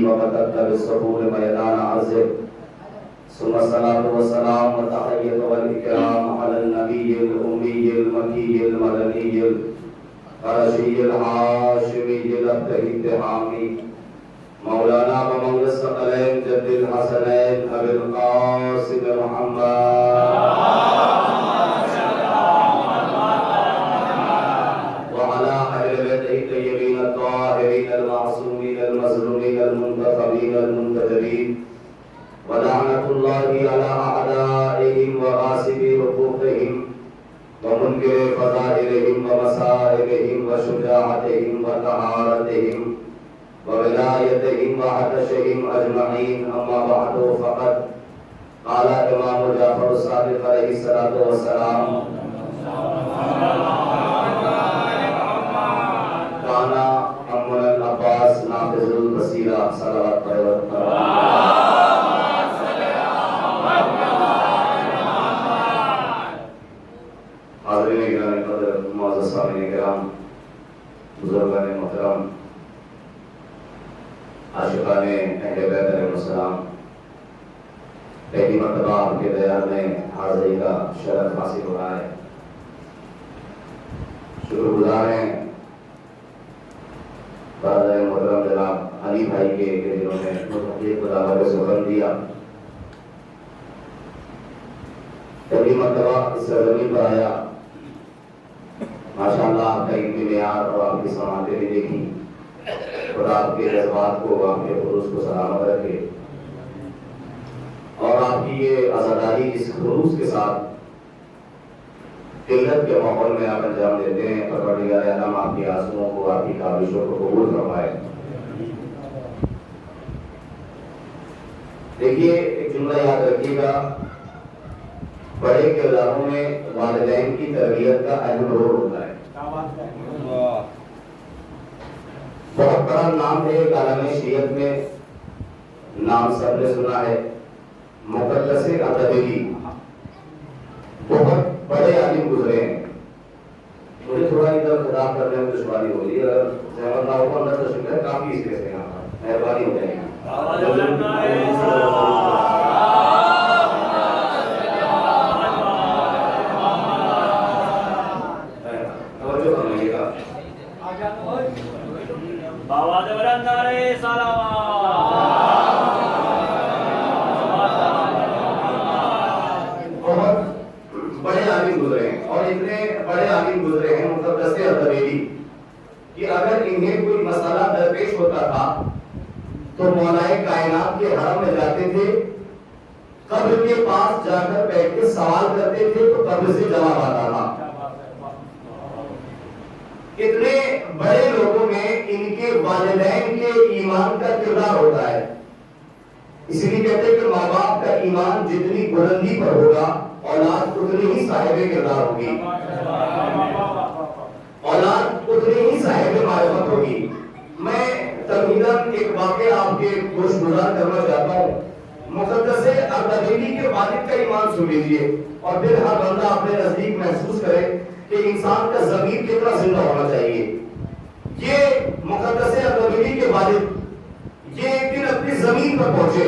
وقد بالصبور ميدان عزب ثم الصلاة والسلام والتحية والإكرام على النبي الأمي المكي المدني القرشي الهاشمي الأبتهي التهامي مولانا ومولى الثقلين جد الحسنين أبي القاسم محمد وعلى أهل بيته الطيبين الطاهرين المعصومين المظلومين المنتخبين المنتجبين ولعنة الله على أعدائهم وغاصبي حقوقهم ومنكر فضائلهم ومصائبهم وشجاعتهم وطهارتهم وولايتهم وعطشهم أجمعين. أما بعد فقد قال إمام جعفر الصادق عليه الصلاة والسلام كان أمنا العباس نافذ البصيرة صلوات حاضرین گرامی قدر معزز سامعین کرام بزرگان محترم عاشقان اہل بیت علیہ السلام پہلی مرتبہ آپ کے دیار میں حاضری کا شرف حاصل ہو رہا ہے. شکر گزار ہیں برادر محترم جناب علی بھائی کے کہ جنہوں نے متحقیق کو دعوت سخن دیا. پہلی مرتبہ اس سرزمین پر آیا. ماشاءاللہ آپ کا علمی معیار اور آپ کی سماعتیں بھی دیکھی اور آپ کے جذبات کو آپ کے خلوص کو سلامت رکھے اور آپ کی یہ عزاداری اس خلوص کے ساتھ قلت کے ماحول میں آپ انجام دیتے ہیں. پروردگار عالم آپ کی آرزوؤں کو آپ کی کاوشوں کو قبول فرمائے. دیکھیے ایک جملہ یاد رکھیے گا, بڑے کرداروں میں والدین کی تربیت کا اہم رول ہوتا ہے. بہت بڑا نام ہے ایک عالم شریعت میں, نام سب نے سنا ہے, مقدس اردبیلی. بہت بڑے عالم گزرے ہیں. مجھے تھوڑا ادھر خطاب کرنے میں دشواری ہو رہی ہے, اگر زحمت نہ ہو اندر تشریف ہے کافی اس سے یہاں پر مہربانی ہو جائے گی. تو مولائے کائنات کے حرم میں جاتے تھے, قبر کے پاس جا کر بیٹھ کے سوال کرتے تھے تو قبر سے جواب آتا تھا. اتنے بڑے لوگوں میں ان کے والدین کے ایمان کا کردار ہوتا ہے. اس لیے کہتے ہیں کہ ماں باپ کا ایمان جتنی بلندی پر ہوگا اولاد اتنی ہی صاحب کردار ہوگی, اولاد اتنی ہی صاحب معرفت ہوگی. میں تمہیداً ایک واقعہ آپ کے گوش گزار کرنا چاہتا ہوں. مقدس اردبیلی کے والد کا ایمان سن لیجئے اور پھر ہر بندہ اپنے نزدیک محسوس کرے کہ انسان کا ضمیر کتنا زندہ ہونا چاہیے. یہ مقدس اردبیلی کے والد یہ ایک دن اپنی زمین پر پہنچے.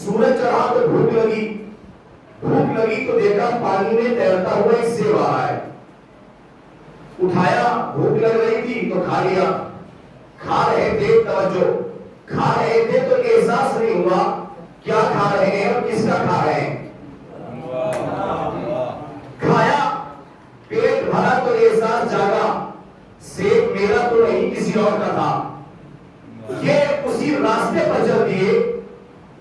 سورج چڑھا تو بھوک لگی تو دیکھا پانی میں تیرتا ہوا ایک سیب آ رہا ہے. اٹھایا, بھوک لگ رہی تھی تو کھا لیا. کھا رہے تھے, توجہ, کھا رہے تھے تو احساس نہیں ہوا کیا کھا رہے ہیں اور کس کا کھا رہے ہیں. کھایا, پیٹ بھرا تو احساس جاگا سیب میرا تو نہیں کسی اور کا تھا. یہ اسی راستے پر چل دیے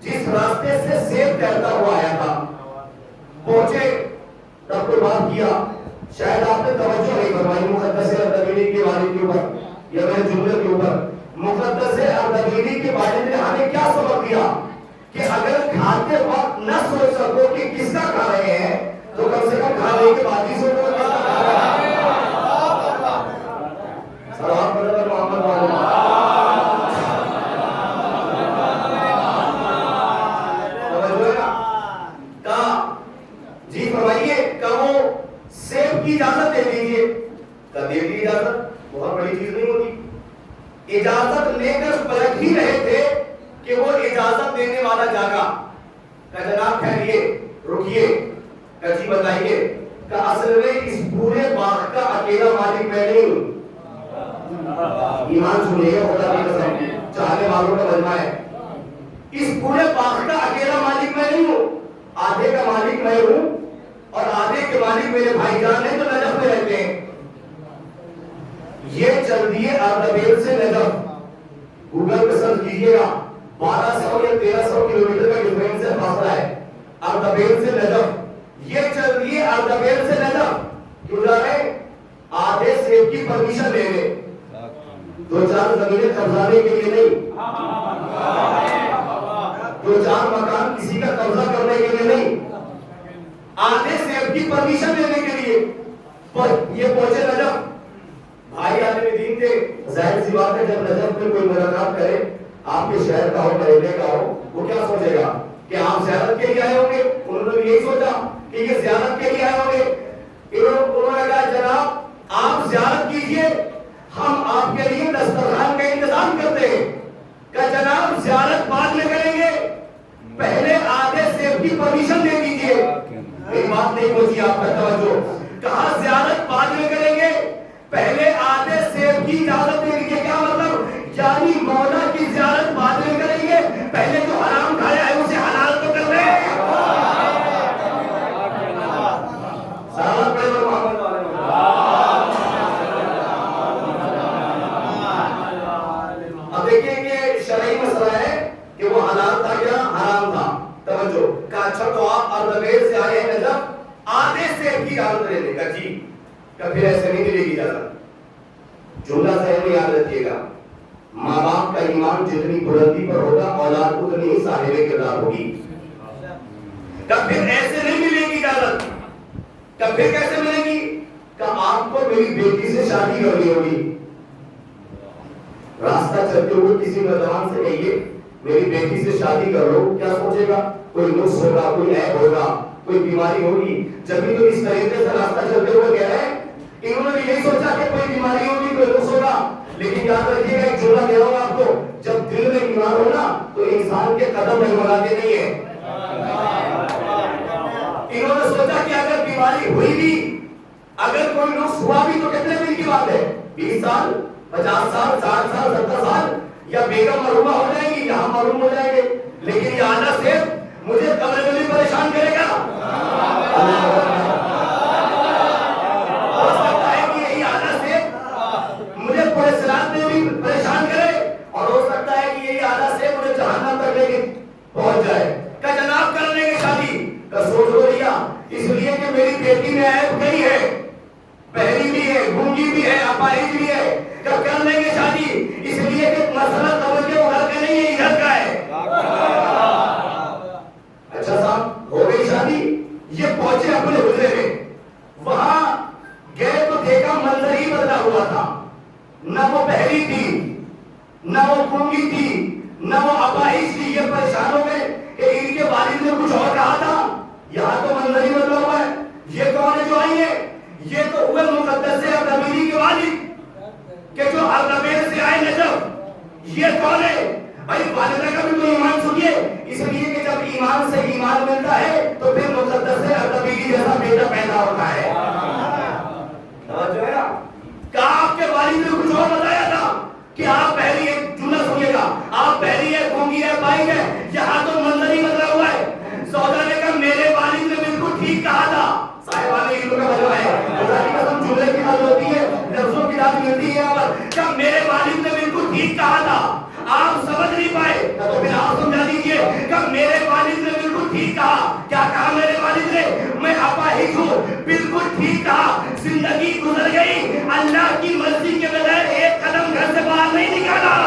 جس راستے سے سیب تیرتا ہوا آیا تھا. پہنچے تب کوئی بات کیا, شاید آپ نے توجہ نہیں فرمائی مقدس اردبیلی کے والد کے اوپر یا میرے جملے کے اوپر. مقدس اردبیلی کے والد نے ہمیں کیا سبق دیا کہ اگر کھاتے وقت نہ سوچ سکو کہ کس کا کھا رہے ہیں تو کم سے کم کھانے کے بعد ہی سوچو کس کا کھا رہے ہیں. سلام برادر محمد والد جی فرمائیے کہو سیب کی اجازت دے دیجیے. دے دی اجازت, بہت بڑی چیز نہیں ہوتی. اجازت لے کر پلٹ ہی رہے تھے کہ وہ اجازت دینے والا جاگا کہ جناب ٹھہریے رکیے کہ جی بتائیے کہ اصل میں اس پورے باغ کا اکیلا مالک میں نہیں ہوں. ایمان سنیے خدا کی قسم چاہنے والوں کا مجمع ہے. اس پورے باغ کا اکیلا مالک میں نہیں ہوں, آدھے کا مالک میں ہوں اور آدھے کے مالک میرے بھائی جان ہیں جو نجف میں رہتے ہیں. یہ چل دیے اردبیل سے نجف, گوگل پہ سرچ کیجئے گا 1200 یا 1300 کلومیٹر کا ڈیفرنس ہے, فاصلہ ہے اردبیل سے نجف. یہ چل دیے اردبیل سے نجف کیوں جا رہے؟ آدھے سیب کی پرمیشن لے لے, دو چار زمینیں قبضانے کے لیے نہیں, دو چار مکان کسی کا قبضہ کرنے کے لیے نہیں, آدھے سیب کی پرمیشن لینے کے لیے. یہ پہنچے نجف. بھائی عالم دین تھے, ظاہر سی بات ہے جب نجف میں کوئی ملاقات کرے آپ کے شہر کا ہو محلے کا ہو, وہ کیا سوچے گا کہ آپ زیارت کے لیے آئے ہوں گے. انہوں نے یہی سوچا کہ یہ زیارت کے لیے آئے ہوں گے. انہوں نے کہا جناب آپ زیارت کیجئے, ہم آپ کے لیے دسترخوان کا انتظام کرتے ہیں. کہ جناب زیارت بعد میں کریں گے, پہلے آدھے سیب کی پرمیشن دے دیجئے. ایک بات نہیں پوچھی آپ کا توجہ, کہا زیارت بعد میں کریں گے, پہلے آدھے سیب کی اجازت دے دیجئے. کیا مطلب؟ یعنی مولا کی زیارت بعد میں کریں گے, پہلے جو حرام کھایا ہے اسے حلال تو کر رہے ہیں. سلام پڑھے محمد والے دیکھیں کہ شرعی مسئلہ ہے کہ وہ حلال تھا یا حرام تھا. توجہ کہ اچھا تو آپ اردبیل سے آئے ہیں نجف, آدھے سیب کی اجازت لے لے گا جی, کہ پھر ایسے نہیں ملے گی اجازت. جملہ ذہن میں یاد رکھیے گا, ماں باپ کا ایمان جتنی بلندی پر ہوگا اولاد اتنی ہی صاحب کردار ہوگی. کہ پھر ایسے نہیں ملے گی اجازت. کہ پھر کیسے ملے گی؟ کہ آپ کو میری بیٹی سے شادی کرنی ہوگی. راستہ چلتے ہوئے کسی نوجوان سے کہیے میری بیٹی سے شادی کر لو, کیا سوچے گا؟ کوئی نقص ہوگا, کوئی عیب ہوگا, کوئی بیماری ہوگی. جبھی تو اس طریقے سے راستہ چلتے ہوئے کہہ رہے ہیں, انہوں نے یہی سوچا کہ کوئی بیماری ہوگی, کوئی نقص ہوگا. لیکن یاد رکھیے گا ایک جملہ کہہ رہا ہوں آپ کو, جب دل میں ایمان ہو نا تو انسان کے قدم ڈگمگاتے نہیں ہیں. انہوں نے سوچا کہ اگر بیماری ہوئی بھی, اگر کوئی نقص ہوا بھی تو کتنے دن کی بات ہے, 20 سال, 50 سال, 60 سال, 70 سال, یا بیگم مرحومہ ہو جائیں گی, یہاں مرحوم ہو جائیں گے. لیکن یہ آنا صرف مجھے قبر میں بھی پریشان کرے گا. ہو سکتا ہے کہ یہی آنا صرف مجھے پورے سرات میں بھی پریشان کرے, اور ہو سکتا ہے کہ یہی آنا صرف مجھے جہنم تک لے کے پہنچ جائے. کہ جناب کر لیں گے شادی. کہ سوچ لو لیا, اس لیے کہ میری بیٹی میں عیب کئی ہے, بہری بھی ہے, گونگی بھی ہے, اپاہج بھی ہے. کہ کر لیں گے شادی, اس لیے کہ مسئلہ توجہ وہ گھر کا نہیں ہے, گھر کا ہے. اچھا صاحب ہو گئی شادی, یہ پہنچے اپنے حجرے میں, وہاں گئے تو دیکھا منظر ہی بدلا ہوا تھا. نہ وہ بہری تھی, نہ وہ گونگی تھی, نہ وہ اپاہج تھی. یہ پریشان ہو گئے کہ ان کے والد نے کچھ اور کہا تھا, یہاں تو منظر ہی بدلا ہوا ہے. یہ کون ہے جو آئی ہے؟ یہ تو ہوئے مقدس اردبیلی کے والد کہ جو اردبیل سے آئے نجف. یہ کون ہے بھائی؟ والدہ کا بھی تو ایمان سنیے, اس لیے کہ جب ایمان سے ایمان ملتا ہے تو پھر مقدس اردبیلی جیسا بیٹا پیدا ہوتا ہے. توجہ ہے نا, کہ آپ کے والد نے کچھ اور بتایا تھا کہ آپ بہری ہے. جملہ سنیے گا, آپ بہری ہے, گونگی ہے, بائی ہے, یہاں تو منظر ہی بدلا ہوا ہے. سودا نے کہا میرے والد نے بالکل ٹھیک کہا تھا. صاحبان علم کا مجمع ہے, خدا کی قسم جملے کی بات ہوتی ہے, لفظوں کی بات ملتی ہے یہاں پر. کہ میرے والد نے بالکل ٹھیک کہا تھا, آپ سمجھ نہیں پائے تو پھر آپ سمجھا دیجئے. کہ میرے والد نے بالکل ٹھیک کہا. کیا کہا میرے والد نے؟ میں اپاہج ہوں, بالکل ٹھیک کہا. زندگی گزر گئی, اللہ کی مرضی کے بغیر ایک قدم گھر سے باہر نہیں نکالا.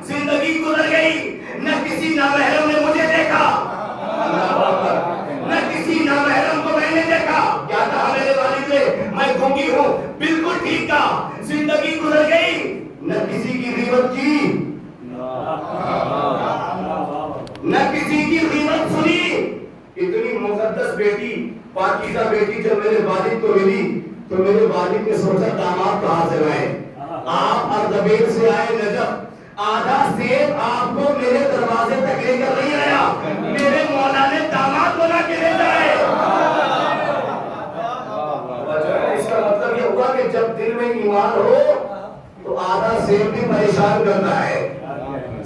زندگی زندگی گزر گئی، نہ کسی نامحرم نے مجھے دیکھا، نہ کسی نامحرم کو میں نے دیکھا. کیا کہا میرے والد نے؟ میں گونگی ہوں. بالکل ٹھیک کہا. زندگی گزر گئی، نہ کسی کی غیبت کی، نہ کسی کی غیبت سنی. اتنی مقدس بیٹی، پاکیزہ بیٹی جب میرے والد کو ملی تو میرے والد نے سوچا داماد کہاں سے لائے. آپ اردبیل سے آئے نجف، آدھا سیب آپ کو میرے دروازے تک لے کر نہیں آیا، میرے مولا نے داماد بنا کے لے جائے. اس کا مطلب یہ ہوا کہ جب دل میں ایمان ہو تو آدھا سیب بھی پریشان کرتا ہے.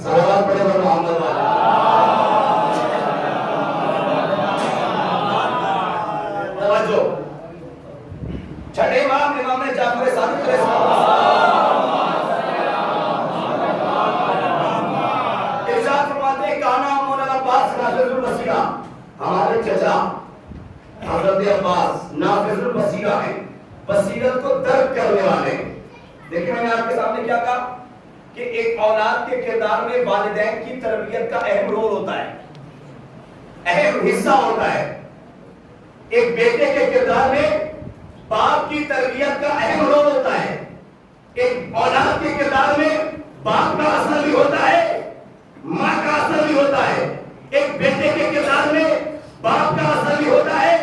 صلوات پڑھے بر محمد والا. توجہ. چھٹے امام امام جعفر صادق علیہ السلام ارشاد فرماتے ہیں کانا مولانا عباس نافذ البصیرہ، ہمارے چچا حضرت عباس نافذ البصیرہ ہیں، بصیرت کو درک کرنے والے. دیکھیں میں نے آپ کے سامنے کیا کہا کہ ایک اولاد کے کردار میں والدین کی تربیت کا اہم رول ہوتا ہے، اہم حصہ ہوتا ہے. ایک بیٹے کے کردار میں باپ کی تربیت کا اہم رول ہوتا ہے. ایک اولاد کے کردار میں باپ کا اثر بھی ہوتا ہے، ماں کا اثر بھی ہوتا ہے. ایک بیٹے کے کردار میں باپ کا اثر بھی ہوتا ہے،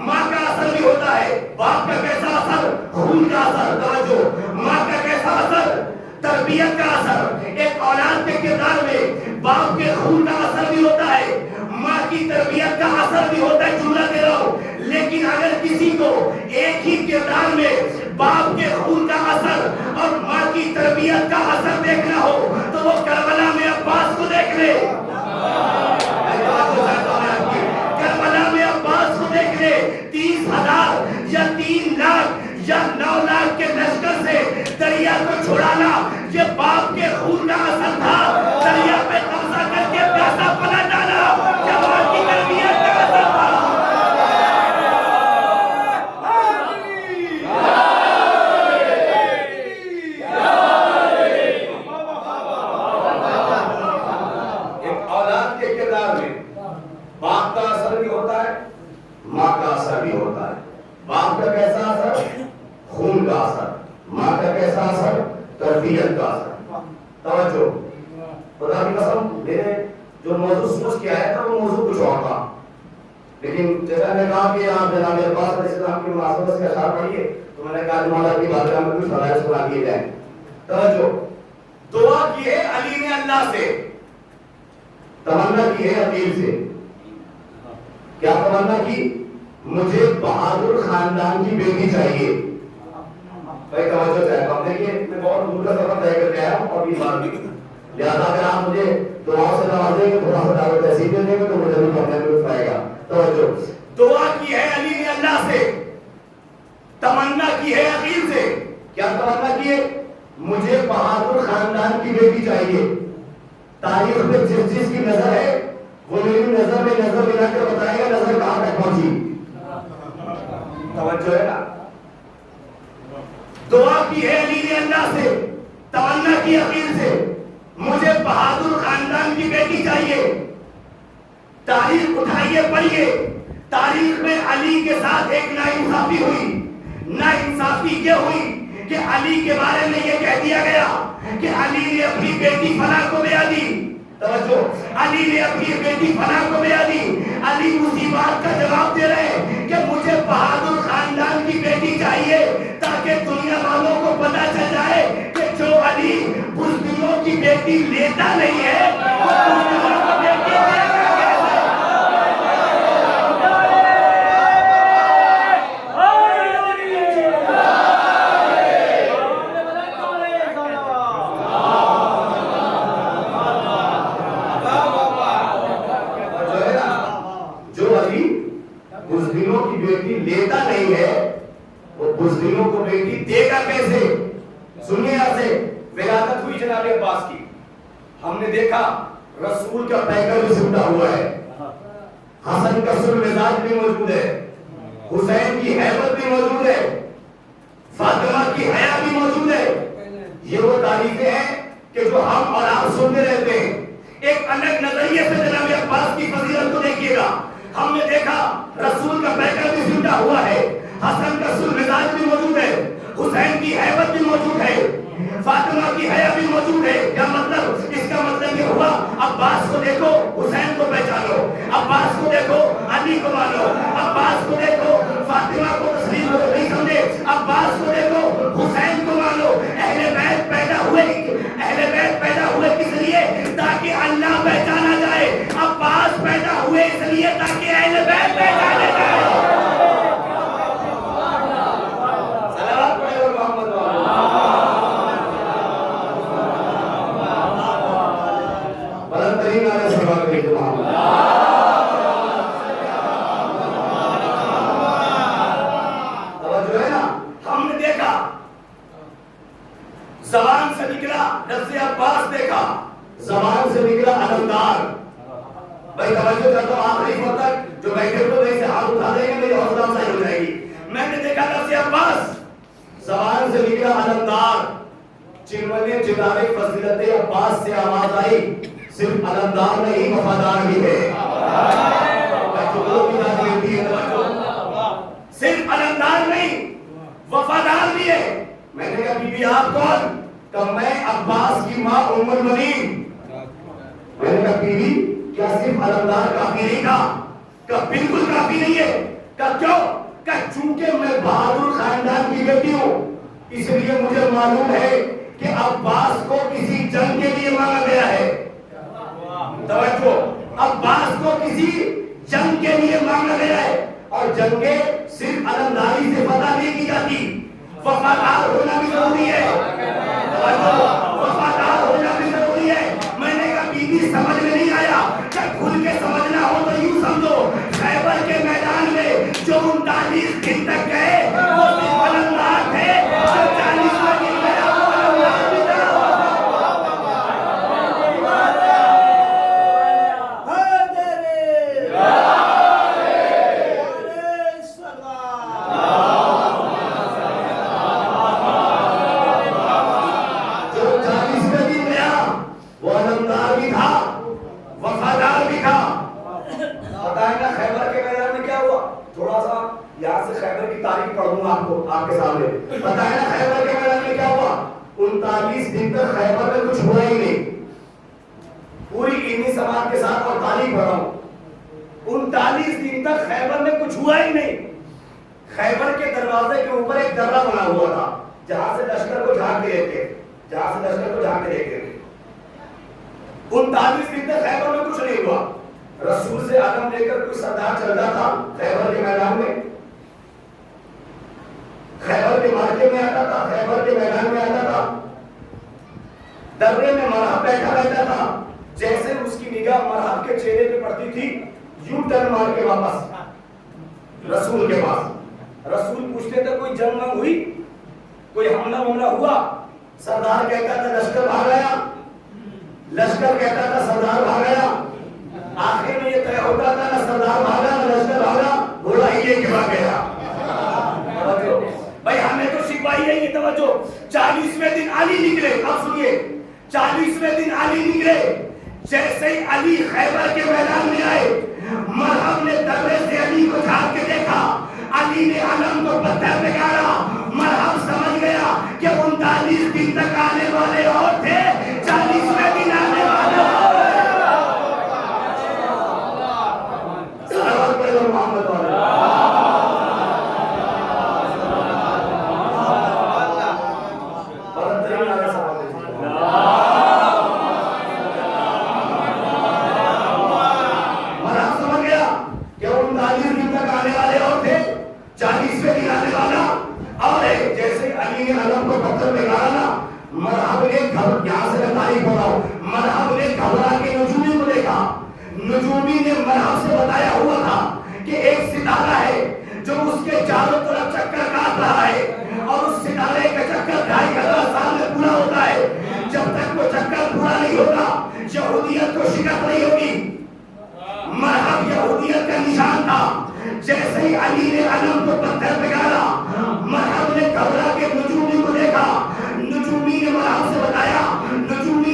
ماں کا اثر بھی ہوتا ہے. باپ کا کیسا اثر؟ خون کا اثر. توجہ. ماں کا کیسا اثر؟ تربیت کا اثر. ایک اولاد کے کردار میں باپ کے خون کا اثر بھی ہوتا ہے، ماں کی تربیت کا اثر بھی ہوتا ہے. جملہ دے رہا ہوں. لیکن اگر کسی کو ایک ہی کردار میں باپ کے خون کا اثر اور ماں کی تربیت کا اثر دیکھنا ہو تو وہ کربلا میں عباس کو دیکھ لے. کربلا میں عباس کو دیکھ لے. 30,000 یا 3 لاکھ یا 9 لاکھ کے لشکر سے دریا کو چھڑانا یہ باپ کے خون کا اثر تھا. دریا پہ قبضہ کر کے پیاسا پلٹ ڈالا یہ باپ کی تربیت کا اثر تھا. ایک اولاد کے کردار میں باپ کا اثر بھی ہوتا ہے، ماں کا اثر بھی ہوتا ہے. باپ کا کیسا اثر؟ خون کا اثر. ماں کا کیسا اثر؟ تربیت کا اثر. توجہ. خدا کی قسم میرے جو موضوع سوچ کے آیا تھا وہ موضوع کچھ اور تھا، لیکن جیسا میں نے کہا کہ آپ جناب عباس علیہ السلام کی مناسبت سے اشعار پڑھیے تو میں نے کہا مولا کی بارگاہ میں کچھ فرائض سنا دیے جائیں. توجہ. دعا کی ہے علی نے اللہ سے، تمنا کی ہے عقیل سے. کیا تمنا کی؟ مجھے بہادر خاندان کی بیٹی چاہیے. بھائی توجہ چاہے ہم دیکھیے میں بہت دور کا سفر طے کر کے آیا ہوں اور یہ بات بھی لہٰذا اگر آپ مجھے دعاؤں سے نوازیں گے تھوڑا سا دعوت تحصیل دے دیں گے تو مجھے ضرور پڑھنے میں لطف آئے گا. توجہ. دعا کی ہے علی نے اللہ سے، تمنا کی ہے عقیل سے. کیا تمنا کی ہے؟ مجھے بہادر خاندان کی بیٹی چاہیے. تاریخ میں جس کی نظر ہے وہ میری نظر میں نظر ملا کر بتائے گا نظر کہاں تک پہنچی. توجہ ہے نا. دعا کی ہے علی نے اللہ سے، تمنا کی عقیل سے، مجھے بہادر خاندان کی بیٹی چاہیے. تاریخ اٹھائیے پڑھیے. تاریخ میں علی کے ساتھ ایک ناانصافی ہوئی. ناانصافی یہ ہوئی کہ علی کے بارے میں یہ کہہ دیا گیا کہ علی نے اپنی بیٹی فلاں کو بیاہ دی. توجہ. علی نے اپنی بیٹی فلاں کو بیاہ دی. علی اسی بات کا جواب دے رہے ہیں کہ مجھے بہادر خاندان کی بیٹی چاہیے تاکہ دنیا والوں کو پتہ چل جائے کہ جو علی بزدلوں کی بیٹی لیتا نہیں ہے وہ بزدلوں کو بیٹی دے گا. لیتا نہیں ہے وہ بزدلوں کو بیٹی دے گا کیسے؟ سنیے یہاں سے ولادت ہوئی جناب عباس کی. ہم نے دیکھا رسول کا پیکر بھی سمٹا ہوا ہے، حسن کا سلمزاج بھی موجود ہے، حسین کی حیبت بھی موجود ہے، فاطمہ کی حیا بھی موجود ہے. یہ وہ تاریخیں ہیں کہ جو ہم اور آپ سنتے رہتے ہیں. ایک الگ نظریے سے جناب عباس کی فضیلت کو دیکھیے گا. ہم نے دیکھا رسول کا پیکر بھی زندہ ہوا ہے, حسن کا سل مزاج بھی موجود ہے, حسین کی ہیبت بھی موجود ہے, فاطمہ کی حیا بھی موجود ہے. کیا مطلب؟ اس کا مطلب یہ ہوا عباس کو دیکھو حسین کو پہچانو, عباس کو دیکھو علی کو مانو, عباس کو دیکھو فاطمہ کو تسلیم نہیں سمجھے, عباس کو دیکھو حسین کو مانو. اہل بیت پیدا ہوئے کس لیے؟ تاکہ اللہ پہچانا جائے. عباس پیدا ہوئے اس لیے تاکہ اہل بیت پہچانے جائے. زبان سے نکلا لفظ عباس, دیکھا زبان سے نکلا علمدار. بھائی توجہ کرتا ہوں آخری وقت تک جو بیٹھے تو ویسے ہاتھ اٹھا دیں گے میری حوصلہ افزائی ہو جائے گی. میں نے دیکھا لفظ عباس, زبان سے نکلا علمدار. چنونے جدارے فضیلت عباس سے آواز آئی, صرف علمدار نہیں وفادار بھی ہے. صرف علمدار نہیں وفادار بھی ہے. میں نے کہا بی بی آپ کون؟ کہ میں عباس کی ماں ام المؤمنین. میں نے کہا بی بی کیا صرف علمدار کافی نہیں تھا؟ کہ بالکل کافی نہیں ہے. کہ کیوں؟ کہ چونکہ میں بہادر خاندان کی بیٹی ہوں اس لیے مجھے معلوم ہے کہ عباس کو کسی جنگ کے لیے مانگا گیا ہے. توجہ, عباس کو کسی جنگ کے لیے مانگا گیا ہے. اور جنگیں صرف علمداری سے فتح نہیں کی جاتی, وفادار ہونا بھی ضروری ہے. وفادار ہونا بھی ضروری ہے. میں نے کہا بی بی سمجھ میں نہیں آیا. جب کھل کے سمجھنا ہو تو یوں سمجھو, خیبر کے میدان میں جو 39 دن تک گئے وہ صرف علمدار تھے, جو 40واں دن گیا وہ علمدار بھی تھا. آپ کے سامنے بتایا نا خیبر کے میدان میں کیا ہوا. 39 دن تک خیبر میں کچھ ہوا ہی نہیں. پوری علمی سماعت کے ساتھ اور تعریف پڑھ رہا ہوں. 39 دن تک خیبر میں کچھ ہوا ہی نہیں. خیبر کے دروازے کے اوپر ایک درہ بنا ہوا تھا جہاں سے لشکر کو جھانک کے دیکھتے, 39 دن تک خیبر میں کچھ نہیں ہوا. رسول سے علم لے کر کوئی سردار چل رہا تھا خیبر کے میدان میں, خیبر کے مارکے میں آتا تھا, خیبر کے میدان میں آتا تھا, درے میں مرحب بیٹھا رہتا تھا. جیسے اس کی نگاہ مرحب کے چہرے پہ پڑتی تھی یوں ٹرن مار کے واپس رسول کے پاس. رسول پوچھتے تھے کوئی جنگ ونگ ہوئی, کوئی حملہ ہوا؟ سردار کہتا تھا لشکر بھاگ گیا, لشکر کہتا تھا سردار بھاگ گیا. آخر میں یہ طے ہوتا تھا نہ سردار بھاگا نہ لشکر بھاگا, گھوڑا ہی لے کے بھاگ گیا. بھائی ہمیں تو شکوائی ہے یہ. توجہ, 40ویں دن علی نکلے. اب سنیے, 40ویں دن علی نکلے. جیسے ہی علی خیبر کے میدان میں آئے, مرحب نے درے سے علی کو جھانک کے دیکھا. علی نے علم کو پتھر پہ گاڑا. مرحب سمجھ گیا کہ 39 دن تک آنے والے اور تھے, 40ویں دن آنے والے اور. صلوات پڑھو محمد والے. نجومی نے مرحب سے بتایا ہوا تھا کہ ایک ستارہ ہے جو اس کے چاروں طرف چکر کاٹ رہا ہے, اور اس ستارے کا چکر 2500 سال میں پورا ہوتا ہے. جب تک وہ چکر پورا نہیں ہوگا یہودیت کو شکست نہیں ہوگی. مرحب یہودیت کا نشان تھا. جیسے ہی علی نے علم کو پتھر پہ گاڑا, مرحب نے گھبرا کے نجومی کو دیکھا. نجومی نے مرحب سے بتایا, نجومی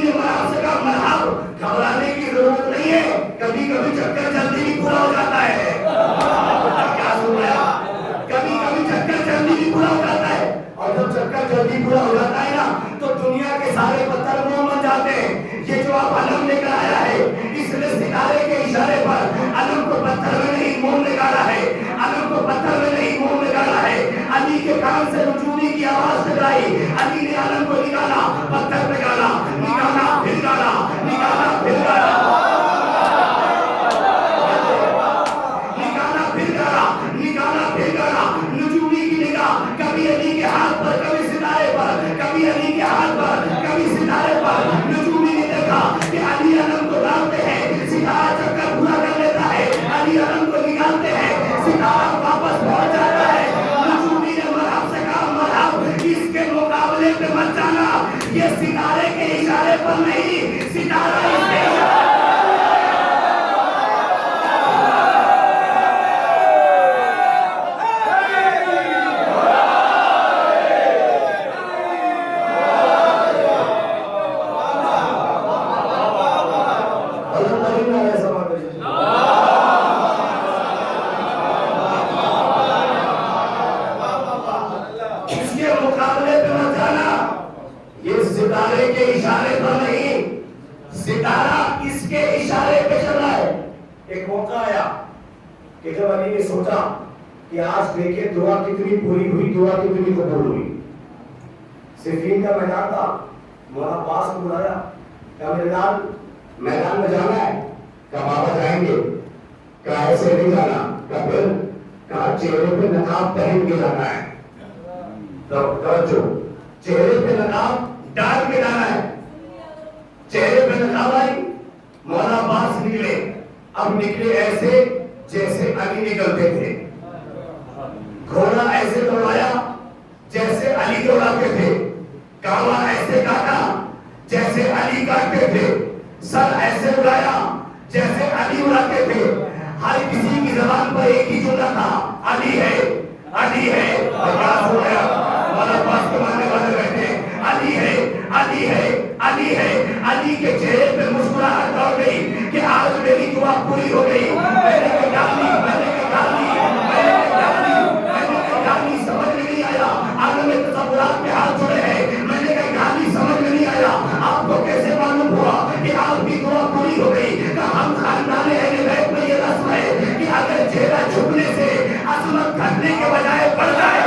کان سے نجومی کی آواز ٹکرائی، علی نے عالم کو نکالا، پتھر پہ گالا، نکالا پھر گالا، نکالا پھر گالا، نکالا پھر گالا، نکالا پھر گالا. نجومی کی نگاہ کبھی علی کے ہاتھ پر، کبھی ستارے پر، کبھی علی کے ہاتھ پر، کبھی ستارے پر. نجومی نے دیکھا کہ علی علم کو ڈالتے ہیں، ستارہ چکر پورا کر لیتا ہے، علی علم کو نکالتے ہیں، ستارہ واپس پہنچ جاتا ہے. نجومی نے مرحب سے کہا مرحب، اس کے مقابلے پہ مت جانا، یہ ستارے کے اشارے پر نہیں، ستارہ اس کے اشارے دعا کتنی پوری ہوئی، دعا کتنی قبول ہوئی. صفین کا میدان تھا، مولا عباس کو بلایا، کہا میدان میں جانا ہے، کہا بابا جائیں گے، کہا ایسے نہیں جانا، کہا پھر، کہا چہرے پہ نقاب پہن کے جانا ہے. توجہ، چہرے پہ نقاب ڈال کے جانا ہے. چہرے پہ نقاب آئی، مولا عباس نکلے. اب نکلے ایسے جیسے علی نکلتے تھے، گھوڑا ایسے دوڑایا جیسے علی دوڑاتے تھے، کاوا ایسے کاٹا جیسے علی کاٹتے تھے، سر ایسے اڑایا جیسے علی اڑاتے تھے. ہر کسی کی زبان پر ایک ہی جملہ تھا، علی ہے، علی ہے. اور کیا ہو گیا؟ مولا عباس کے ماننے والے بیٹھے، علی ہے، علی ہے، علی ہے. علی کے چہرے پہ مسکراہٹ دوڑ گئی کہ آج میری دعا پوری ہو گئی. میں نے گالی، میں نے گالی، میں نے گالی، گالی سمجھ میں نہیں آیا. عالم تصورات میں ہاتھ جڑے ہیں، میں نے کہا گالی سمجھ میں نہیں آیا. آپ کو کیسے معلوم ہوا کہ آپ کی دعا پوری ہو گئی؟ کہ ہم خاندان اہل بیت میں یہ رسم ہے کہ اگر چہرہ جھکنے سے عظمت گھٹنے کے بجائے بڑھ جائے،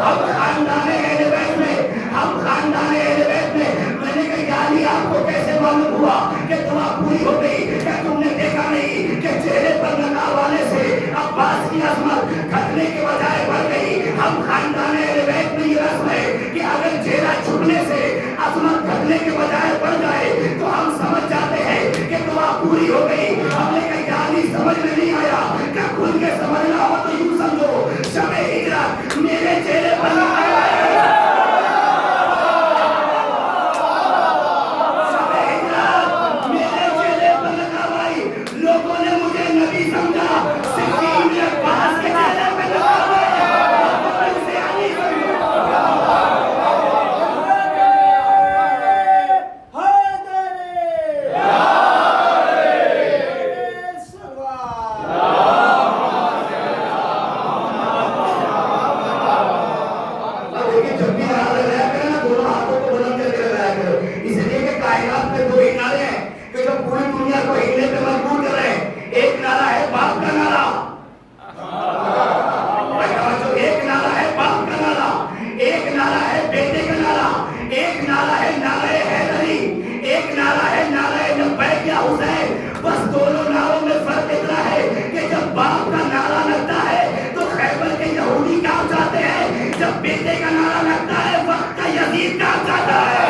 ہم خاندان اہل بیت میں، ہم خاندان اہل بیت میں. میں نے کہا گالی آپ کو کیسے معلوم ہوا کہ دعا پوری ہو گئی؟ کیا تم نے دیکھا نہیں کہ چہرے پر نقاب آنے سے عباس کی عظمت گھٹنے کے بجائے بڑھ گئی؟ ہم خاندان اہل بیت میں یہ رسم ہے کہ اگر چہرہ چھپنے سے عظمت گھٹنے کے بجائے بڑھ جائے تو ہم سمجھ جاتے ہیں کہ دعا پوری ہو گئی. ہم نے کہا گالی سمجھ میں نہیں آیا. کیا کھل کے سمجھنا ہو تو یوں سمجھو، شب ہجرت میرے چہرے پر نقاب آئے، لوگوں نے مجھے نبی سمجھا، صدیق نے عباس کے چہرے پہ نقاب آیا، اسے علی جب بھی رہا کرے نا دونوں ہاتھوں کو بلند کر کے رہا کرے، اس لیے کہ کائنات میں دو ہی نعرے ہیں کہ جو پوری دنیا کو ہلنے پہ مجبور کر رہے ہیں. ایک نعرہ ہے باپ کا نعرہ، ایک نعرہ ہے باپ کا نعرہ، ایک نعرہ ہے بیٹے کا نعرہ، ایک نعرہ ہے نعرہ حیدری، ایک نعرہ ہے نعرہ لبیک یا حسین. بس دونوں نعروں میں فرق اتنا ہے کہ جب باپ کا نعرہ لگتا ہے تو خیبر کے یہودی کام جاتے ہیں، جب بیٹے کا نعرہ لگتا ہے وقت کا یزید کام جاتا ہے.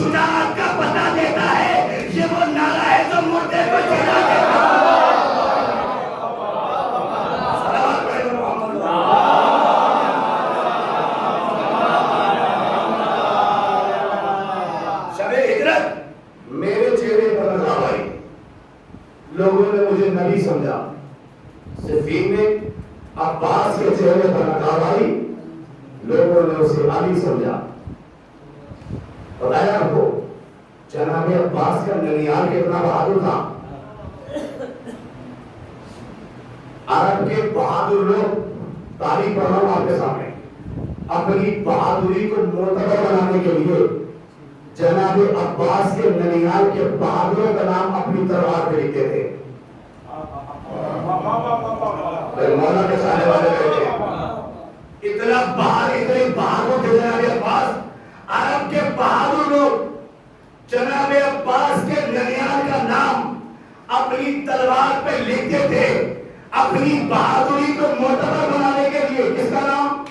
شجاعت کا پتہ دیتا ہے، یہ وہ نعرہ ہے جو مردے کو جلا دیتا ہے. شب ہجرت میرے چہرے پر نقاب آئی، لوگوں نے مجھے نبی سمجھا۔ صفین میں عباس کے چہرے پر نقاب آئی، لوگوں نے اسے علی سمجھا۔ بتایا آپ کو جناب عباس کا ننیال کتنا بہادر تھا۔ عرب کے بہادر لوگ، تاریخ پڑھ رہا ہوں آپ کے سامنے، اپنی بہادری کو معتبر بنانے کے لیے جناب عباس کے ننیال کے بہادروں کا نام اپنی تلوار پہ لکھتے تھے۔ مولا کے چاہنے والے کہتے ہیں اتنا اتنے بہادر تھے جناب عباس، عرب کے بہادر لوگ جناب عباس کے ننیال کا نام اپنی تلوار پہ لکھتے تھے، اپنی بہادری کو معتبر بنانے کے لیے۔ کس کا نام؟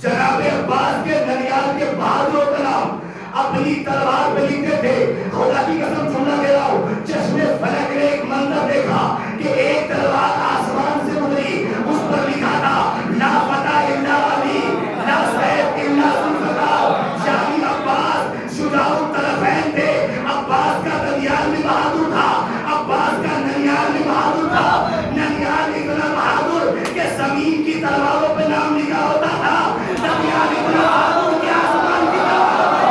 جناب عباس کے ننیال کے بہادروں کا نام اپنی تلوار پہ لکھتے تھے۔ خدا کی قسم سننا دے رہا ہوں، چشمے فلک نے ایک منظر دیکھا کہ ایک تلوار آسمان سے اتری، اس پر لکھا تھا لا فتح الا علی، لا سیف الا ذوالفقار۔ یعنی عباس شجاع الطرفین تھے، عباس کا ننیال بھی بہادر تھا، عباس کا ننیال بھی بہادر تھا۔ ننیال اتنا بہادر کہ زمین کی تلواروں پہ نام لکھا ہوتا تھا، ننیال اتنا بہادر کہ آسمان کی تلواروں پہ۔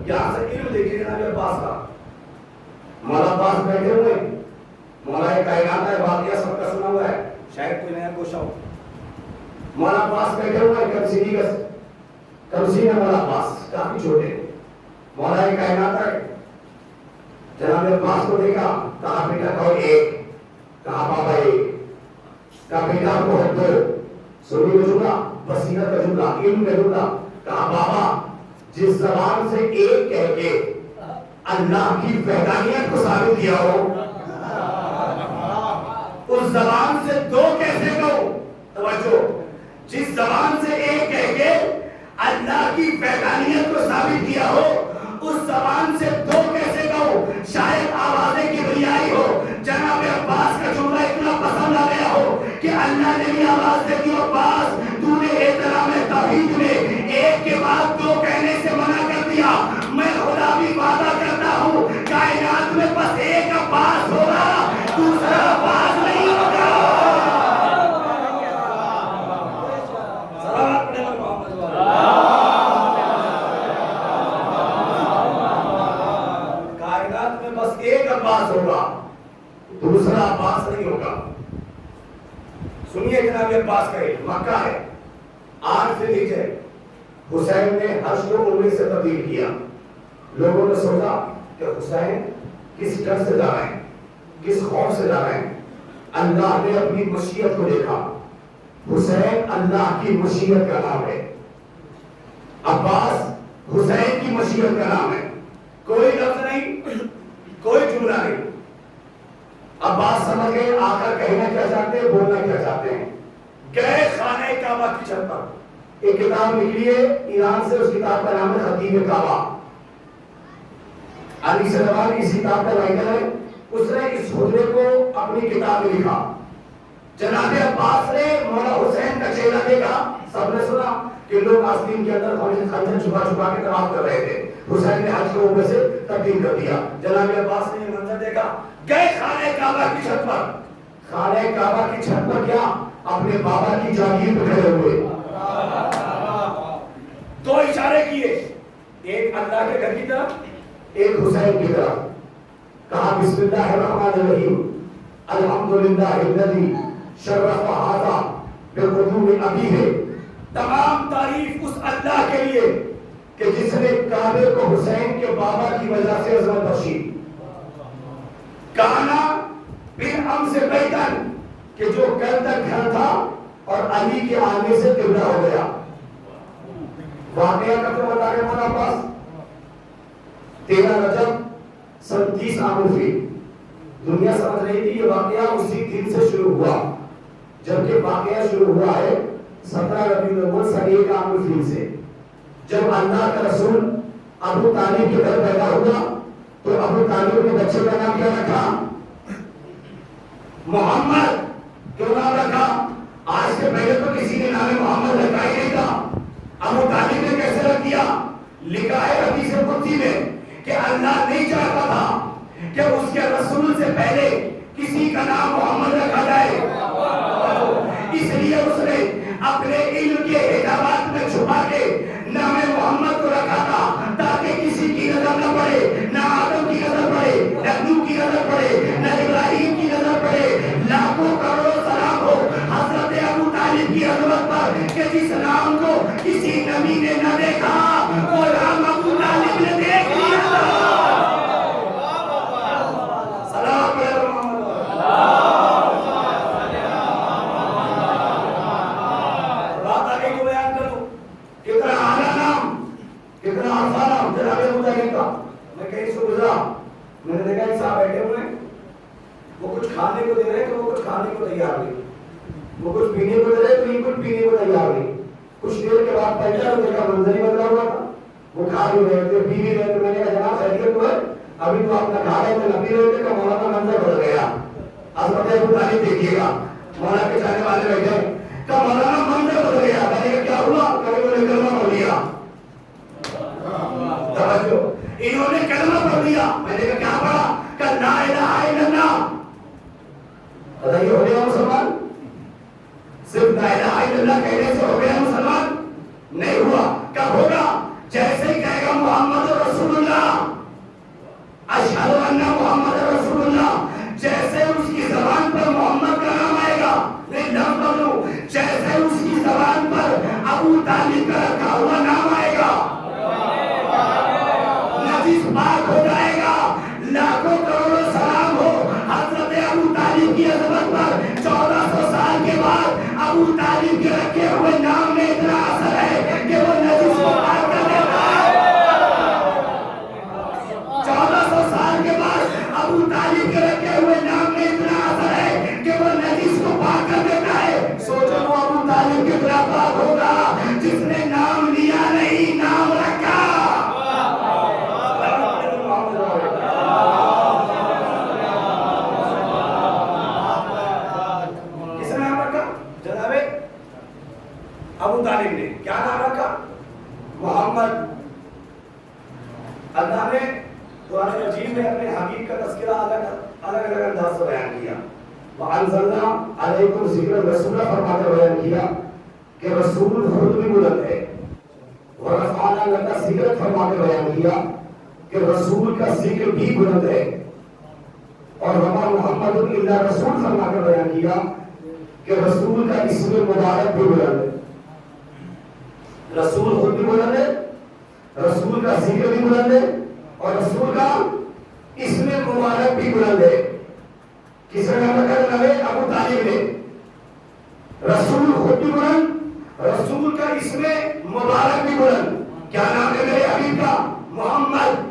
یہاں سے علم دیکھیے جناب عباس کا۔ مولا عباس بیٹھے ہوئے، مولا کائنات کا واقعہ سب کا سنا ہوا ہے، شاید کوئی نیا گوشہ ہو۔ مولا عباس بیٹھے ہوئے کرسی میں، مولا عباس کافی چھوٹے، مولا کائنات ہے۔ جناب عباس کو دیکھا، کہا بیٹا کہو ایک، کہا بابا ایک، کہا بیٹا کو حد دو، سنی کا جملہ، بصیرت کا جملہ، علم کا جملہ، کہا بابا جس زبان سے ایک کہہ کے اللہ کی وحدانیت کو ثابت کیا ہو، اس زبان سے دو کیسے کہو؟ توجہ، جس زبان سے ایک کہہ کے اللہ کی وحدانیت کو ثابت کیا ہو، اس زبان سے دو کیسے کہو؟ شاید آوازیں کبریائی ہو۔ جناب عباس کا جملہ اتنا پسند آ گیا ہو کہ اللہ نے بھی آواز دے دی، عباس تو نے احترام توحید میں ایک کے بعد دو کہنے سے منع کر دیا، میں خدا بھی وعدہ کرتا ہوں کائنات میں بس ایک عباس ہوگا، دوسرا عباس نہیں ہوگا۔ کائنات میں بس ایک عباس ہوگا، دوسرا عباس نہیں ہوگا۔ سنیے جناب عباس کا مکہ ہے، 8 سے نیچے حسین نے حج کو عمرے سے تبدیل کیا۔ لوگوں نے سوچا کہ حسین کس ڈر سے جا رہے ہیں، کس خوف سے جا رہے ہیں۔ اللہ نے اپنی مشیت کو دیکھا، حسین اللہ کی مشیت کا نام ہے، عباس حسین کی مشیت کا نام ہے۔ کوئی لفظ نہیں، کوئی جملہ نہیں۔ عباس سمجھ گئے آقا کہنا کیا چاہتے ہیں، بولنا کیا چاہتے ہیں۔ گئے خانہ کعبہ کی چھت پر، ایک کتاب نکلی ہے ایران سے، اس کتاب کا نام ہے خطیب کعبہ۔ علی سلمان اس کتاب کا رائٹر ہے، اس نے اس خطبے کو اپنی کتاب میں لکھا۔ جناب عباس نے مولا حسین کا چہرہ دیکھا، سب نے سنا کہ لوگ آستین کے اندر خنجر چھپا چھپا کے طواف کر رہے تھے۔ حسین نے حج کو عمرے سے تبدیل کر دیا۔ جناب عباس نے یہ منظر دیکھا، گئے خانہ کعبہ کی چھت پر۔ خانہ کعبہ کی چھت پر کیا؟ اپنے بابا کی جاگیر پہ کھڑے ہوئے، دو اشارے کیے، ایک اللہ کے گھر کی طرف، ایک حسین کی طرف۔ کہا بسم اللہ الرحمن الرحیم، الحمدللہ الذی شرف ھذا بقدوم ابیہ۔ تمام تعریف اس اللہ کے لیے کہ جس نے کعبے کو حسین کے بابا کی وجہ سے عظمت بخشی۔ کانا بالامس بیتن، کہ جو کل تک گھر تھا اور علی کے آنے سے قبلہ ہو گیا۔ واقعہ کب بتا رہے مولا عباس؟ 13 رجب سن 30 عام فی۔ دنیا سمجھ رہی تھی یہ واقعہ اسی دن سے شروع ہوا جبکہ واقعہ شروع ہوا ہے 17 ربیع الاول سن 1 عام الفیل سے، جب اللہ کا رسول ابو طالب کے گھر پیدا ہوا تو ابو طالب کے بچے کا نام کیا رکھا؟ محمد۔ کیوں نام رکھا؟ آج سے پہلے تو کسی نے نام محمد رکھا ہی نہیں تھا، ابو طالب نے کیسے رکھ دیا؟ لکھا ہے حدیث قدسی میں کہ اللہ نہیں چاہتا تھا کہ اس کے رسول سے پہلے کسی کا نام محمد رکھا جائے، اس لیے اس نے اپنے علم کے حجابات میں چھپا کے نام محمد کو رکھا تھا، تاکہ کسی کی نظر نہ پڑے، نہ آدم کی نظر پڑے، نہ نوح کی نظر پڑے، نہ ابراہیم کی نظر پڑے۔ لاکھوں کروڑوں سلام ہو حضرت ابو طالب کی عظمت پر کہ جس نام کو کسی نبی نے نہ دیکھا وہ نام ابو طالب نے دیکھ لیا تھا۔ سلام میں کہیں سے گزرا، میں نے دیکھا صاحب بیٹھے ہوئے ہیں، وہ کچھ کھانے کو دے رہے ہیں تو وہ کچھ کھانے کو تیار نہیں، وہ کچھ پینے کو دے رہے تو یہ کچھ پینے کو تیار نہیں۔ کچھ دیر کے بعد پہنچا تو دیکھا منظر ہی بدلا ہوا تھا، وہ کھا بھی رہے تھے پی بھی رہے تھے۔ میں نے کہا جناب خیریت تو ہے؟ ابھی تو آپ نہ کھا رہے تھے نہ پی رہے تھے کہ مولانا منظر بدل گیا۔ حضرت ابو طالب دیکھیے گا، مولانا کے چاہنے والے بیٹھے کہ مولانا منظر بدل گیا۔ میں نے کہا کیا ہوا؟ کہ انہوں نے کلمہ پڑھ لیا۔ توجہ، انہوں نے کلمہ پڑھ لیا۔ میں نے کہا کیا پڑھا؟ کہ لا الہ الا اللہ۔ بتائیے ہو گیا مسلمان؟ صرف لا الہ الا اللہ کہنے سے ہو گیا مسلمان؟ نہیں ہوا۔ کب ہوگا؟ جیسے ہی کہے گا محمد رسول اللہ، اشہد ان محمد رسول اللہ، جیسے اس کی زبان پر محمد کا نام آئے گا، نہیں نام بولو، جیسے اس کی زبان پر ابو طالب کا رکھا ہوا نام آئے گا، نجس پاک ہو جائے گا۔ لاکھوں کروڑوں سلام ہو حضرت ابو طالب کی عظمت پر۔ 1400 سال کے بعد ابو طالب کے رکھے ہوئے نام میں اتنا اثر ہے کہ وہ نجس کو پاک کر دیتا ہے۔ 1400 سال کے بعد ابو طالب کے رکھے ہوئے نام میں اتنا اثر ہے کہ وہ نجس کو پاک کر دیتا ہے۔ سوچو وہ ابو طالب کتنا پاک ہوگا جس نے نام لیا نہیں، نام رکھا۔ ابو طالب نے کیا نام رکھا؟ محمد۔ اللہ نے قرآن مجید میں اپنے حبیب کا تذکرہ الگ الگ انداز سے بیان کیا۔ وَأَنزَلْنَا عَلَيْكُمْ ذِكْرًا رسولہ فرما کر بیان کیا کہ رسول خود بھی بلند ہے۔ وَرَفَعْنَا لَكَ ذِكْرًا فرما کر بیان کیا کہ رسول کا ذکر بھی بلند ہے۔ اور وَمَا مُحَمَّدٌ إِلَّا رسول فرما کر بیان کیا کہ رسول کا اسم مبارک بھی بلند ہے۔ رسول خود بھی بلند ہے، رسول کا ذکر بھی بلند ہے، اور رسول کا اسم مبارک بھی بلند ہے۔ کس نے نام رکھا جناب ابو طالب نے؟ رسول خود بھی بلند، رسول کا اسم مبارک بھی بلند۔ کیا نام ہے میرے حبیب کا؟ محمد۔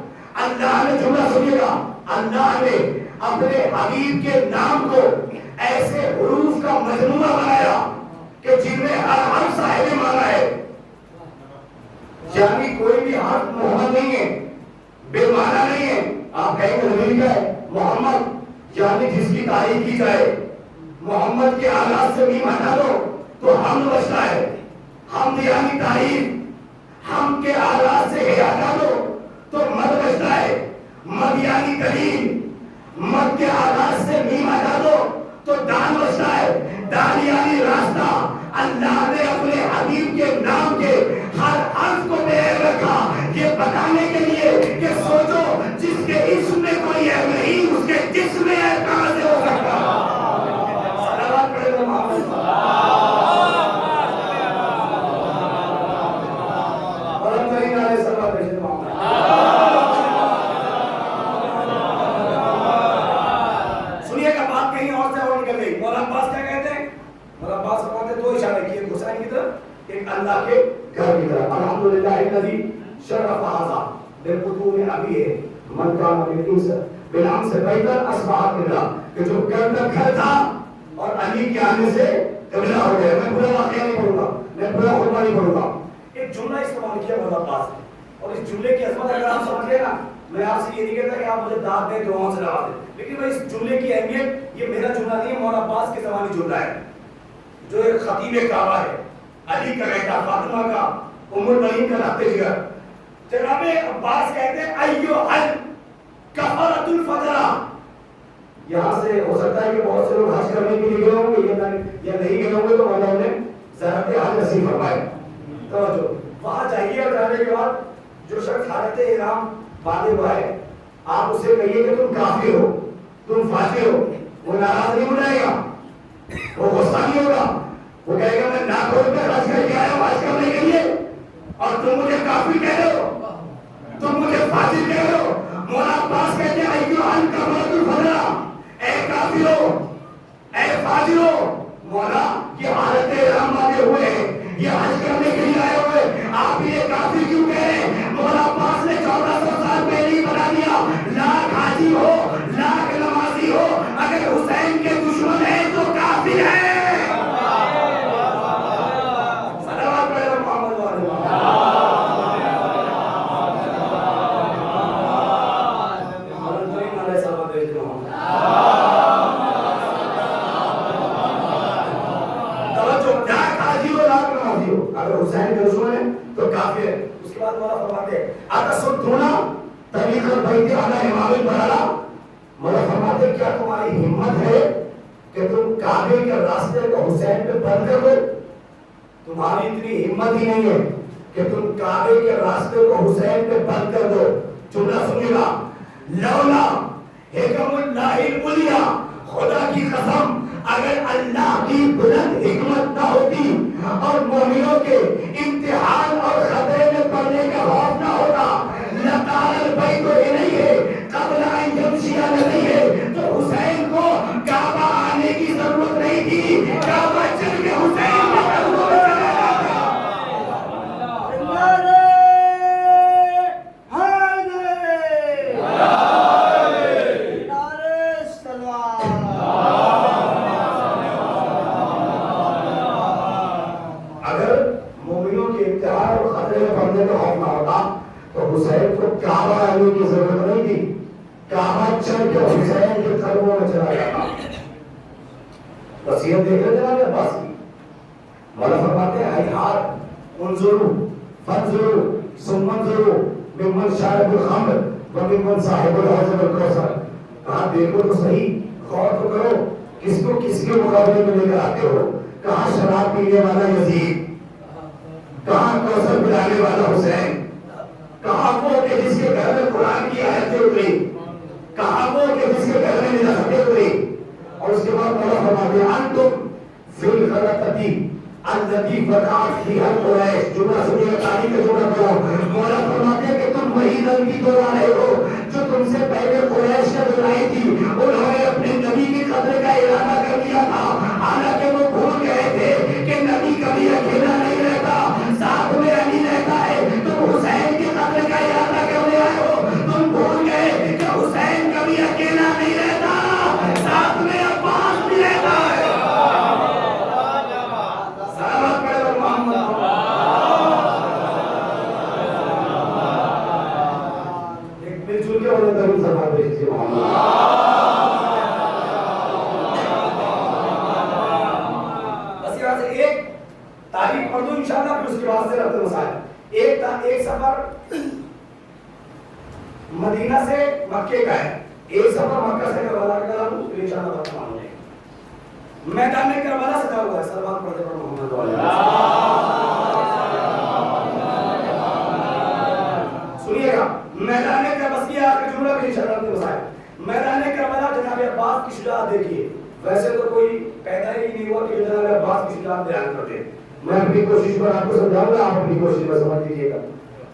اللہ نے جملہ سنیے گا، اللہ نے اپنے حبیب کے نام کو ایسے حروف کا مجموعہ بنایا کہ جن میں ہر حرف صاحب مانا ہے، یعنی کوئی بھی حرف محمد نہیں ہے، بے معنی نہیں ہے۔ آپ کہیں گے نبی کیا ہے؟ محمد، یعنی جس کی تعریف کی جائے۔ محمد کے آغاز سے میم ہٹا دو تو حمد بچتا ہے، حمد یعنی تعریف۔ حمد کے آغاز سے ہٹا دو تو مد بچتا ہے، مد یعنی دلیل۔ مد کے آغاز سے میم ہٹا دو تو دال بچتا ہے، دال یعنی راستہ۔ اللہ نے اپنے حبیب کے نام کے ہر حرف کو بیر رکھا، یہ بتانے کے لیے کہ سوچو جس کے اسم میں کوئی عیب نہیں، اس کے جسم میں عیب کہاں سے ہو سکتا؟ صلوات پڑھے گا محمد۔ اور ہم کریں گے صلوات پڑھے گا محمد۔ سنیے گا بات کہیں اور سے اور نکل گئی۔ مولانا عباس کیا کہتے ہیں؟ مولانا عباس فرماتے ہیں دو اشارے کیے، حسین کی طرف، ایک اللہ کے گھر کی طرف۔ الحمدللہ الذی شرف ھذا بالقدوم ابیہ من کان بالانس بالامس بیتا اصبح قبلہ، کہ جو گھر تک گھر تھا اور علی کے آنے سے قبلہ ہو گیا. میں پورا واقعہ نہیں پڑھوں گا, میں پورا خطبہ نہیں پڑھوں گا. ایک جملہ استعمال کیا مولا عباس نے, اور اس جملے کی عظمت اگر آپ سمجھ گئے نا, میں آپ سے یہ نہیں کہتا کہ آپ مجھے داد دیں دعاؤں سے لگا دیں, لیکن میں اس جملے کی اہمیت, یہ میرا جملہ نہیں ہے, مولا عباس کے زمانے جملہ ہے جو ایک خطیب کعبہ ہے, علی کا بیٹا, فاطمہ کا, ام المؤمنین کا لقب جگر. جناب عباس کہتے ہیں ایو حل کفرۃ الفجر. یہاں سے ہو سکتا ہے کہ بہت سے لوگ حج کرنے کے لیے گئے ہوں گے یا نہیں گئے ہوں گے, تو مولا نے زیارت حج نصیب فرمائے. توجہ, وہاں جائیے اور جانے کے بعد جو شخص حالت احرام باندھے ہوا ہے, آپ اسے کہیے کہ تم کافر ہو, تم فاجر ہو. وہ ناراض نہیں ہو جائے گا, وہ غصہ نہیں ہوگا, وہ کہے گا میں لاکھ روپے خرچ کر کے آیا ہوں حج کرنے کے لیے اور تم مجھے کافر کہہ رہے ہو, تم مجھے فاجر کہہ رہے ہو. مولا عباس کہتے ہیں ایو ان کفرۃ الفجر, اے کافرو, اے فاجرو, مولا یہ حالت احرام باندھے ہوئے ہیں, یہ حج کرنے کے لیے آئے ہوئے, آپ یہ کافر کیوں کہہ رہے ہیں؟ مولا عباس نے 1400 سال پہلے ہی بتا دیا, لاکھ حاجی ہو, لاکھ نمازی ہو, اگر حسین کے دشمن ہیں تو کافر ہے. اگر حسین کے دشمن ہے تو کافر ہے. اس کے بعد مولا فرماتے ہیں اتصدون طریق البیت علی امام البراء. مولا فرماتے ہیں کیا تمہاری ہمت ہے کہ تم کعبے کے راستے کو حسین پہ بند کر دو؟ تمہاری اتنی ہمت ہی نہیں ہے کہ تم کعبے کے راستے کو حسین پہ بند کر دو. جملہ سنیے گا, لولا حکم اللہ العلیٰ, خدا کی قسم اگر اللہ کی بلند حکمت نہ ہوتی اور مومنوں کے امتحان اور خطرے میں پڑنے کا خوف نہ ہوتا, لقال البیت الیہ قبل ان یمشی الیہ, تو حسین کو کعبہ آنے کی ضرورت نہیں تھی, کعبہ چل کے حسین کے قدموں میں چلا جاتا. حسین کو کعبہ آنے کی ضرورت نہیں تھی, کعبہ چل کے حسین کے قدموں میں چلا جاتا. وصیت دیکھ رہے جناب عباس کی. مولا فرماتے ہیں ہیہات انظروا فانظروا ثم انظروا ممن شارب الخمر وممن صاحب الحوض والکوثر. کہاں دیکھو تو صحیح, غور تو کرو, کس کو کس کے مقابلے میں لے کر آتے ہو. کہاں شراب پینے والا یزید, کہاں کوثر پلانے والا حسین, کہاں وہ کہ جس کے گھر میں قرآن کی آیتیں اتری, کہاں وہ کہ جس کے گھر میں نصیحتیں اتری. اور اس کے بعد مولا فرماتے ہیں انتم فی الغلطۃ التي وقعت فیہا قریش. جملہ سنیے, تاریخ کا جملہ پڑھو. مولا فرماتے ہیں کہ تم وہی غلطی دہرا رہے ہو جو تم سے پہلے قریش نے دہرائی تھی. انہوں نے اپنے نبی کے قتل کا ارادہ کر لیا تھا, حالانکہ وہ بھول گئے تھے کہ نبی کبھی اکیلا نہیں رہتا, ساتھ میں علی رہتا ہے. تم حسین کے قتل کا ارادہ کرنے آئے ہو, تم بھول گئے کہ حسین کبھی اکیلا نہیں رہتا, ساتھ میں عباس بھی رہتا ہے. سلامت پڑھو محمد. ایک مل جل کے انہیں درود سلام بھیجیے محمد. بس یہاں سے ایک تاریخ پڑھ دوں انشاءاللہ, پھر اس کے بعد سے ربط مسائل. ایک سفر مدینہ سے مکے کا ہے, ایک سفر مکہ سے کربلا کا کرا دوں, پھر انشاءاللہ بات مان لیں. میدان کربلا سجا ہوا ہے, صلوات پڑھتے پر محمد علیہ سنیے گا. میدان کربلا آخر جملہ بھی انشاءاللہ ربط مسائل. میدان کربلا جناب عباس کی شجاعت دیکھیے. ویسے تو کوئی پیدا ہی نہیں ہوا کہ جناب عباس کی شجاعت بیان کرتے. میں اپنی کوشش پر آپ کو سمجھاؤں گا, آپ اپنی کوشش پر سمجھ لیجیے گا.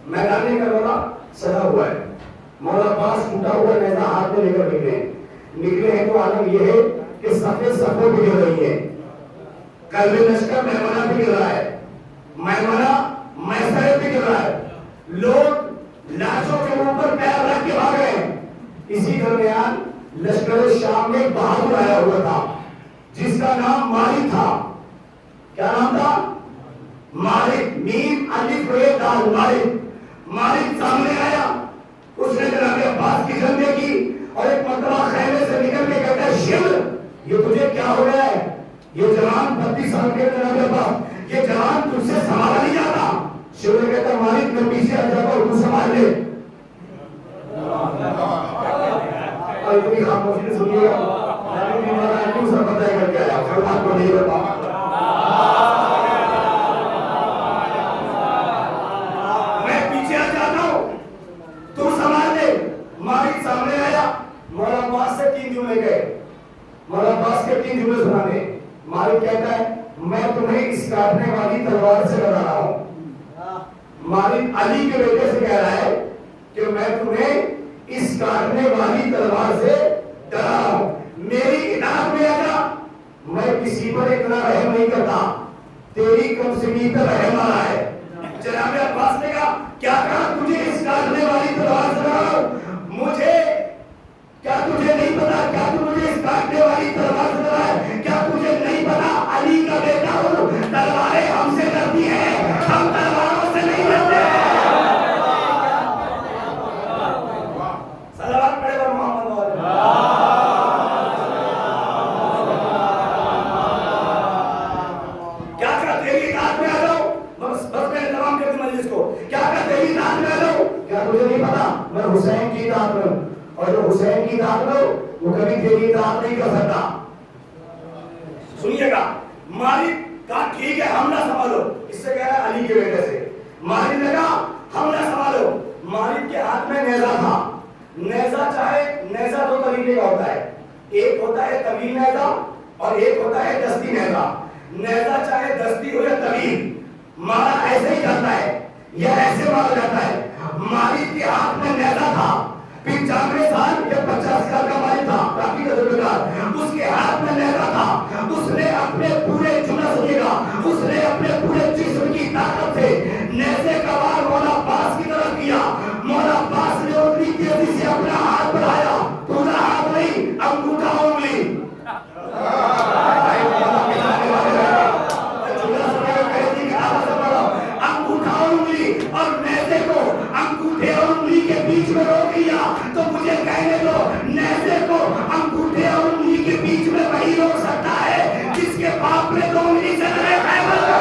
میدان کربلا سجا ہوا ہے, مولا عباس ٹوٹا ہوا نیزہ ہاتھ میں لے کر نکلے ہیں تو عالم یہ ہے کہ سفید صفوں بھی گر رہی ہیں. قلب لشکر میمنہ بھی گر رہا ہے, میمنہ میسرے بھی گر رہا ہے. لوگ لاشوں کے اوپر پیر رکھ کے بھاگ رہے ہیں. اسی درمیان لشکر شام میں بہادر آیا ہوا تھا جس کا نام مالک تھا. کیا نام تھا؟ مالک. میم الف ر دال مالک. مالک سامنے آیا, اس نے جناب عباس کی جلد دیکھی اور ایک مرتبہ خیمے سے نکل کے کہتا ہے شبل یہ تجھے کیا ہو گیا ہے؟ یہ جوان 32 سال کے جناب عباس, یہ جوان تجھ سے سنبھالا نہیں جاتا. شبل کہتا ہے مالک میں پیچھے آ جاتا ہوں, تو سنبھال لے. اور اتنی خاموشی نے سنیے گا کیوں سر پتہ ہے کر کے آیا پھر بات کو نہیں بتا. سامنے آیا. مولا عباس سے 3 جملے گئے. مولا عباس کے 3 جملے سنانے. مالک کہتا ہے میں تمہیں اس کاٹنے والی تلوار سے ڈرا رہا ہوں. مالک علی کے بیٹے سے کہہ رہا ہے کہ میں تمہیں اس کاٹنے والی تلوار سے ڈرا رہا ہوں, میری اطاعت میں آ جا. میں کسی پر اتنا رحم نہیں کرتا, تیری کم سنی پر رحم آ رہا ہے. جناب عباس نے کہا کیا کہا تجھے اس کاٹنے والی تلوار سے ڈرا رہا ہوں؟ مجھے کیا تجھے نہیں پتا, کیا تو مجھے اس کاٹنے والی تلوار سے ڈرا ہے؟ کیا تجھے نہیں پتا علی کا بیٹا ہوں, تلواریں ہم سے ڈرتی ہیں, ہم تلواروں سے نہیں ڈرتے. صلوات پڑھے پر محمد کیا کہا تیری اطاعت میں آ جاؤ. بس میں تمام کر دوں مجلس کو. کیا کہا تیری اطاعت میں آ جاؤ. کیا تجھے نہیں پتا میں حسین کی اطاعت میں ہوں, اور جو حسین کی اطاعت میں ہو وہ کبھی تیری اطاعت نہیں کر سکتا. سنیے گا. مالک کہا ٹھیک ہے حملہ سنبھالو. اس سے کہہ رہا ہے علی کے بیٹے سے. مالک نے کہا حملہ سنبھالو. مالک کے ہاتھ میں نیزہ تھا. نیزہ چاہے نیزہ 2 طریقے کا ہوتا ہے, ایک ہوتا ہے طویل نیزہ اور ایک ہوتا ہے دستی نیزہ. نیزہ چاہے دستی ہو یا طویل مارا ایسے ہی جاتا ہے یا ایسے مارا جاتا ہے. مالک کے ہاتھ میں نیزہ تھا. 95 سال یا 50 سال کا مالک تھا, کافی تجربےکار. اس کے ہاتھ میں نیزہ تھا. اس نے اپنے پورے جسم سنیے گا, اس نے اپنے پورے جسم کی طاقت سے نیزے کا وار مولا عباس کی طرف کیا. مولا عباس نے اتنی تیزی سے اپنا ہاتھ بڑھایا, پورا ہاتھ نہیں انگوٹھا انگلی. انگوٹھا انگلی اور نیزے کو انگوٹھے اور انگلی کے بیچ میں روک لیا. تو مجھے کہنے دو نیزے کو انگوٹھے اور انگلی کے بیچ میں وہی روک سکتا ہے جس کے باپ نے 2 انگلی سے لڑے خیبر کو.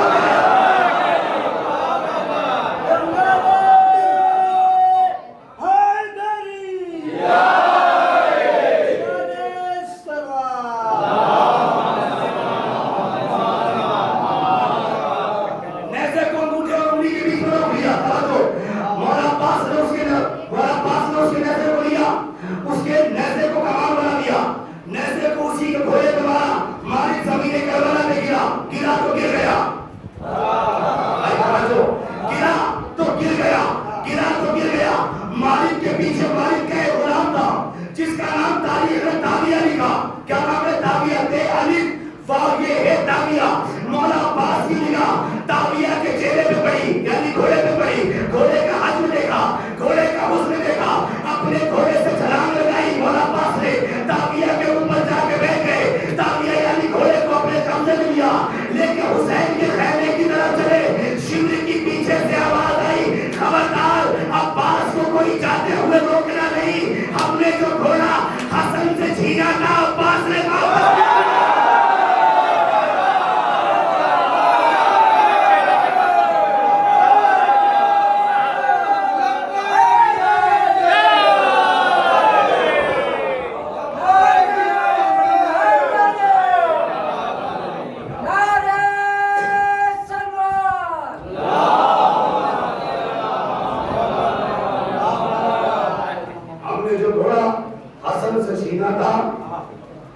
مولا عباس کی نگاہ تاویہ کے چہرے پہ پڑی, یعنی گھوڑے پہ پڑی. گھوڑے کا حجم دیکھا, گھوڑے کا حسن دیکھا, اپنے گھوڑے سے چھلانگ لگائی. مولا عباس نے تاویہ کے اوپر جا کے بیٹھ گئے. تاویہ یعنی گھوڑے کو اپنے قبضے میں لیا, لیکن حسین کے خیمے کی طرف چلے. شمر کی پیچھے سے آواز آئی, خبردار عباس کو کوئی جاتے ہوئے روکنا نہیں. ہم نے جو گھوڑا حسن سے چھینا تھا عباس نے واپس کیا.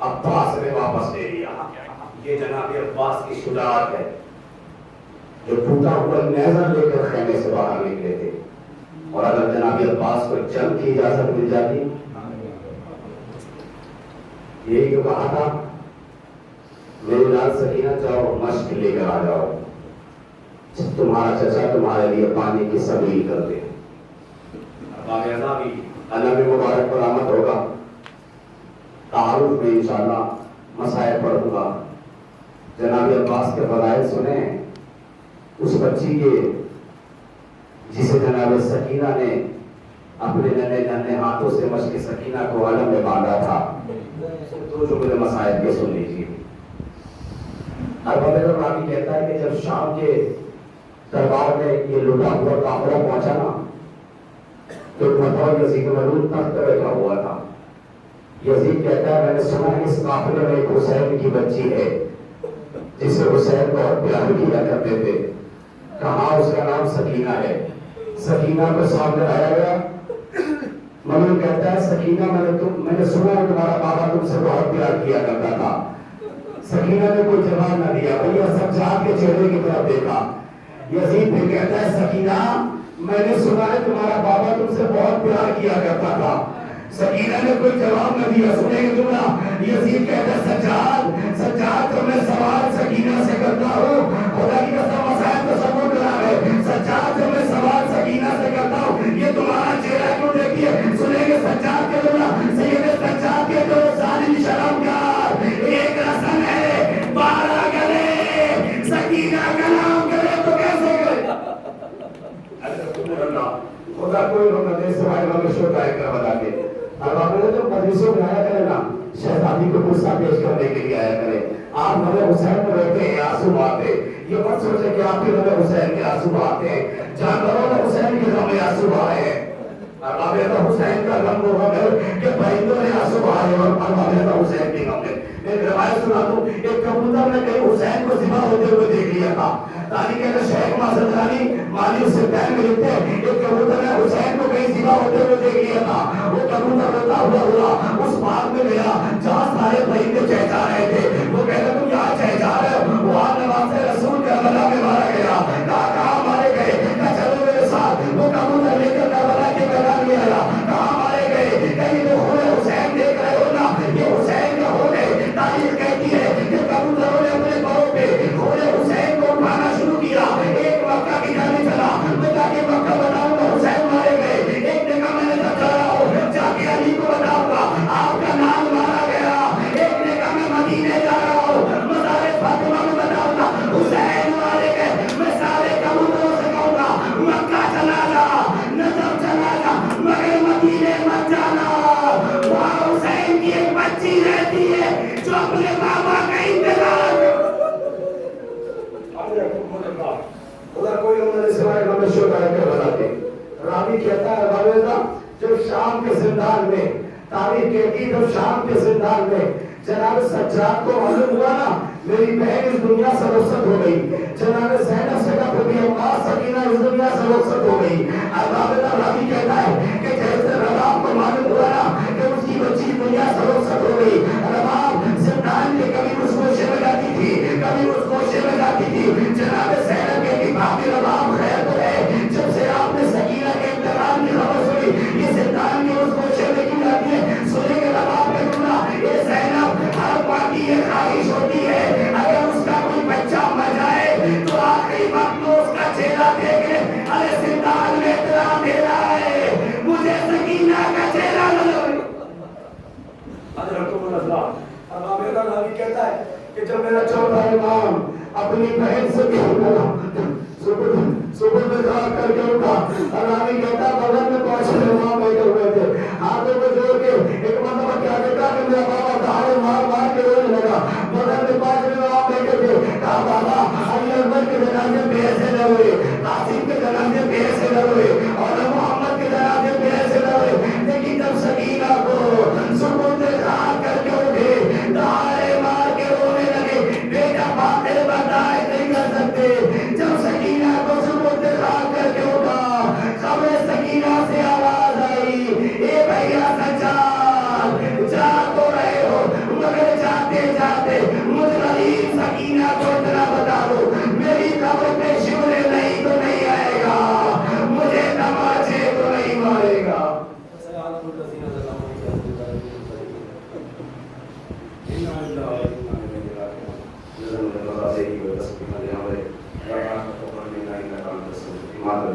عباس نے واپس لے لیا. یہ جناب عباس کی شجاعت ہے جو ٹوٹا ہوا نیزہ لے کر خیمے سے باہر نکلے تھے. اور اگر جناب عباس کو جنگ کی اجازت مل جاتی, یہی تو کہا تھا میری لال سکینہ جاؤ مشق لے کر آ جاؤ, تمہارا چچا تمہارے لیے پانی کی سبیل کر دے. اللہ میں مبارک پر آمد ہوگا, تعارف میں انشاءاللہ مسائل پڑھوں گا. جناب عباس کے فضائل سنے اس بچی کے جسے جناب سکینہ نے اپنے ننھے ننھے ہاتھوں سے مشق سکینہ کو عالم میں باندھا تھا. دو جملے مسائل کے سن لیجیے. ارباب راوی کہتا ہے کہ جب شام کے دربار میں یہ لٹا ہوا قافلہ پہنچا نا تو مطلب یزید ملعون تخت پہ بیٹھا ہوا تھا. یزید کہتا ہے میں نے سنا ہے اس قافلے میں ایک حسین کی بچی ہے جسے حسین بہت پیار کیا کرتے تھے. کہاں اس کا نام سکینہ ہے. سکینہ کو سامنے لایا گیا. ملعون کہتا ہے سکینہ میں نے سنا ہے تمہارا بابا تم سے بہت پیار کیا کرتا تھا. سکینہ نے کوئی جواب نہ دیا. بھیا سجاد کے چہرے کی طرف دیکھا. یزید پھر کہتا ہے سکینہ میں نے سنا ہے تمہارا بابا تم سے بہت پیار کیا کرتا تھا. سکینہ نے کوئی جواب نہ دیا. سنیں گے جملہ. یزید کہتا ہے سجاد تو میں سوال سکینہ سے کرتا ہوں. خدا کی قسم مسائل تو سب کو کرا ہے. سجاد تو میں سوال سکینہ سے کرتا ہوں یہ تمہارا چہرہ کیوں دیکھیے. سنیں گے سجاد کے جملہ. سید سجاد کے جو ظالم شرمگار ایک رسم ہے 12 گلے سکینہ کا نام کرے تو کیسے کرے. خدا کوئی لوگ نہ دے سوائے ہمیں شو ٹائم کر بتا کے. اب آپ نے جو مجلسوں میں آیا کرے نا شہزادی کو غصہ پیش کرنے کے لیے آیا کرے. آپ ہمیں حسین میں رہتے ہیں آنسو بہاتے. یہ مت سوچے کہ آپ کے ہمیں حسین کے آنسو بہاتے ہیں. جانوروں نے حسین کے ہمیں آنسو بہائے ہیں. اب حسین کا غم وہ غم ہے کہ پرندوں نے آنسو بہائے اور اب حسین کے غم ہے. میں روایت سنا دوں ایک کبوتر نے کہیں حسین کو ذبح ہوتے ہوئے دیکھ لیا تھا. تاریخ کے شیخ ماسد رانی مالی اس سے پہل میں لکھتے ہیں ایک کبوتر نے حسین کو کہیں ذبح ہوتے ہوئے دیکھ لیا تھا. وہ کبوتر روتا ہوا اس باغ میں گیا جہاں سارے پرندے چہچا رہے تھے. وہ کہتا تم یہاں چہچا رہے ہو. وہاں نواز رسول کربلا میں مارا گیا. کہاں مارے گئے. کہا چلو میرے ساتھ. وہ کبوتر لے کر کربلا کے میدان میں آیا. کہاں مارے گئے. کہیں تو ہونے حسین دیکھ رہے ہو نا یہ حسین کے ہونے. تاریخ کہتی ہے کہ کبوتروں نے اپنے پروں پہ ہونے حسین کو اٹھانا شروع کیا. ایک مکہ کی جانے چلا. میں جا کے مکہ بتاؤں گا حسین مارے گئے. ایک نے کہا میں نے جا رہا ہوں جا کے علی کو بتاؤں گا آپ کا نام مارا گیا. ایک نے کہا میں مدینے جا رہا ہوں مزار فاطمہ میں بتاؤں گا حسین مارے گئے. میں سارے کبوتروں سے کہوں گا مکہ چلا جا نجف چلا جا مگر مدینے مت جانا. وہاں حسین کی ایک بچی رہتی ہے جو اپنے بابا کا انتظار. خدا کوئی انہوں نے سوائے ہمیں شکر کر بتاتے. راوی کہتا ہے باویزہ جب شام کے زندان میں تاریخ کہتی جب شام کے زندان میں جناب سجاد کو معلوم ہوا نا میری بہن اس دنیا سے رخصت ہو گئی. جناب زینب سے کہا پھر عباس سکینہ اس دنیا سے رخصت ہو گئی. اب باویزہ راوی کہتا ہے کہ جیسے رباب کو معلوم ہوا نا کہ اس کی بچی دنیا سے رخصت ہو گئی. رباب زندان کے کبھی اس گوشے میں جاتی تھی کبھی اس گوشے میں جاتی تھی. جناب زینب کہتی باقی رباب خیر تو ہے جب سے آپ نے سکینہ کے انتقال کی خبر سنی یہ زندان کے اس گوشے میں کیوں جاتی ہے. سنے کے رباب نے سنا یہ زینب ہر ماں کی یہ خواہش ہوتی ہے اگر اس کا کوئی بچہ مر جائے تو آخری وقت میں اس کا چہرہ دیکھے. ارے زندان میں اتنا اندھیرا ہے مجھے سکینہ کا چہرہ نظر. حضرت اللہ اب میرا نبی کہتا ہے کہ جب میرا چوتھا امام اپنی بہن سے صبح میں کھا کر کے اٹھا. راوی کہتا ہے بغل میں پہنچے امام بیٹھے ہوئے تھے ہاتھوں کو جوڑ کے ایک مرتبہ کیا کہتا کہ میرا بابا دہاڑے مار مار کے رونے لگا. بغل میں پانچ امام بیٹھے تھے. کہا بابا علی اکبر کے جنازے بے ایسے نہ ہوئے قاسم کے جنازے بے ایسے نہ ہوئے اور محمد کے جنازے بے ایسے نہ ہوئے. لیکن جب سکینہ کو صبح میں کھا کر کے اٹھے دہاڑے مار کے رونے لگے. بیٹا باطل برداشت نہیں کر سکتے. جب سکینہ کو صبح میں کھا کر کے اٹھا خبر سکینہ سے آواز آئی اے بھیا سجاد جا تو رہے ہو مگر جاتے جاتے مجھ غریب سکینہ کو اتنا بتا دو میری قبر پہ شملے نہیں تو نہیں آئے گا مجھے تماچے تو نہیں مارے گا. مادر